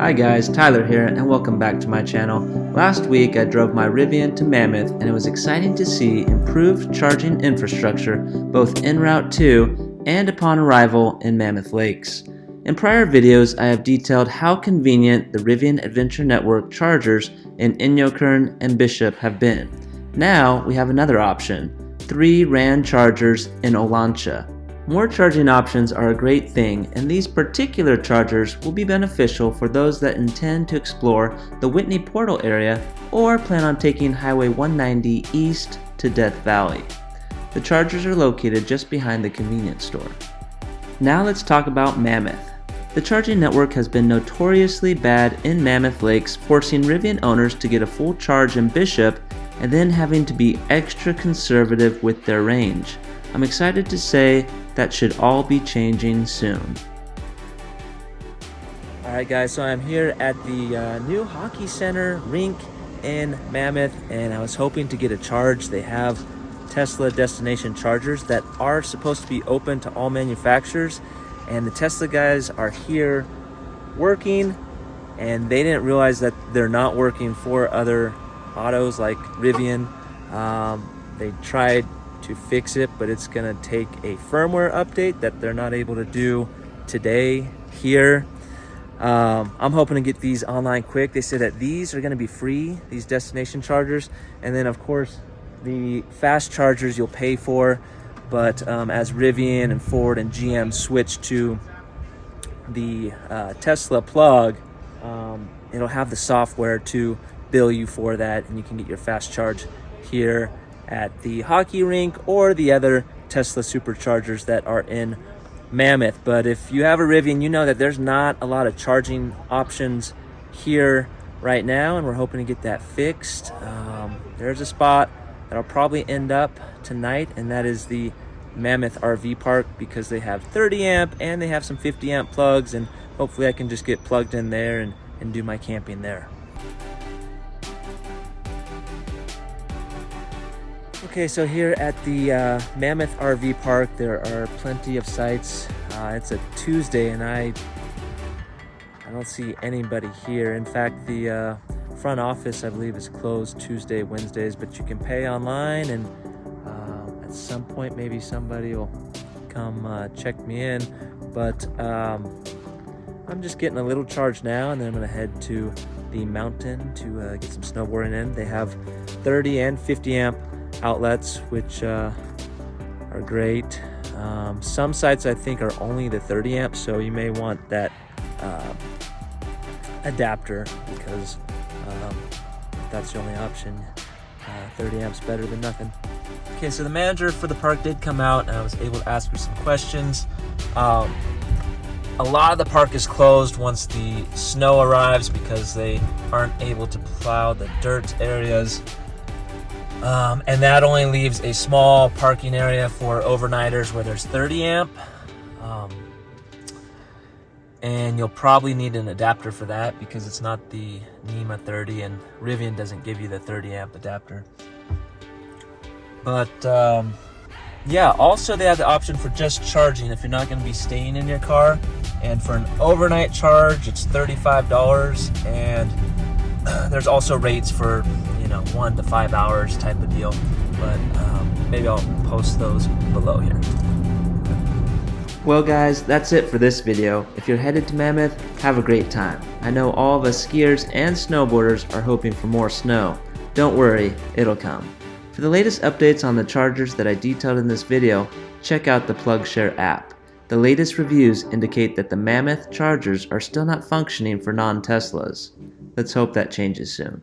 Hi guys, Tyler here and welcome back to my channel. Last week I drove my Rivian to Mammoth and it was exciting to see improved charging infrastructure both en route to and upon arrival in Mammoth Lakes. In prior videos I have detailed how convenient the Rivian Adventure Network chargers in Inyokern and Bishop have been. Now we have another option, 3 RAN chargers in Olancha. More charging options are a great thing, and these particular chargers will be beneficial for those that intend to explore the Whitney Portal area or plan on taking Highway 190 east to Death Valley. The chargers are located just behind the convenience store. Now let's talk about Mammoth. The charging network has been notoriously bad in Mammoth Lakes, forcing Rivian owners to get a full charge in Bishop and then having to be extra conservative with their range. I'm excited to say that should all be changing soon. Alright guys, so I'm here at the new hockey center rink in Mammoth, and I was hoping to get a charge. They have Tesla destination chargers that are supposed to be open to all manufacturers, and the Tesla guys are here working, and they didn't realize that they're not working for other autos like Rivian. They tried to fix it, but it's gonna take a firmware update that they're not able to do today here. I'm hoping to get these online quick. They said that these are gonna be free, these destination chargers, and then of course the fast chargers you'll pay for, but as Rivian and Ford and GM switch to the Tesla plug, it'll have the software to bill you for that, and you can get your fast charge here at the Hockey Rink or the other Tesla Superchargers that are in Mammoth. But if you have a Rivian, you know that there's not a lot of charging options here right now, and we're hoping to get that fixed. There's a spot that I'll probably end up tonight, and that is the Mammoth RV Park, because they have 30 amp and they have some 50 amp plugs, and hopefully I can just get plugged in there and do my camping there. Okay, so here at the Mammoth RV Park, there are plenty of sites. It's a Tuesday and I don't see anybody here. In fact, the front office, I believe, is closed Tuesday, Wednesdays, but you can pay online, and at some point maybe somebody will come check me in. But I'm just getting a little charge now, and then I'm gonna head to the mountain to get some snowboarding in. They have 30 and 50 amp outlets, which are great. Some sites I think are only the 30 amps, so you may want that adapter, because that's the only option. 30 amps better than nothing. Okay, so the manager for the park did come out, and I was able to ask her some questions. A lot of the park is closed once the snow arrives because they aren't able to plow the dirt areas. And that only leaves a small parking area for overnighters where there's 30 amp. And you'll probably need an adapter for that because it's not the NEMA 30, and Rivian doesn't give you the 30 amp adapter. But yeah, also they have the option for just charging if you're not going to be staying in your car. And for an overnight charge, it's $35, and there's also rates for 1 to 5 hours type of deal, but maybe I'll post those below here. Well guys, that's it for this video. If you're headed to Mammoth, have a great time. I know all of us skiers and snowboarders are hoping for more snow. Don't worry, it'll come. For the latest updates on the chargers that I detailed in this video, check out the PlugShare app. The latest reviews indicate that the Mammoth chargers are still not functioning for non-Teslas. Let's hope that changes soon.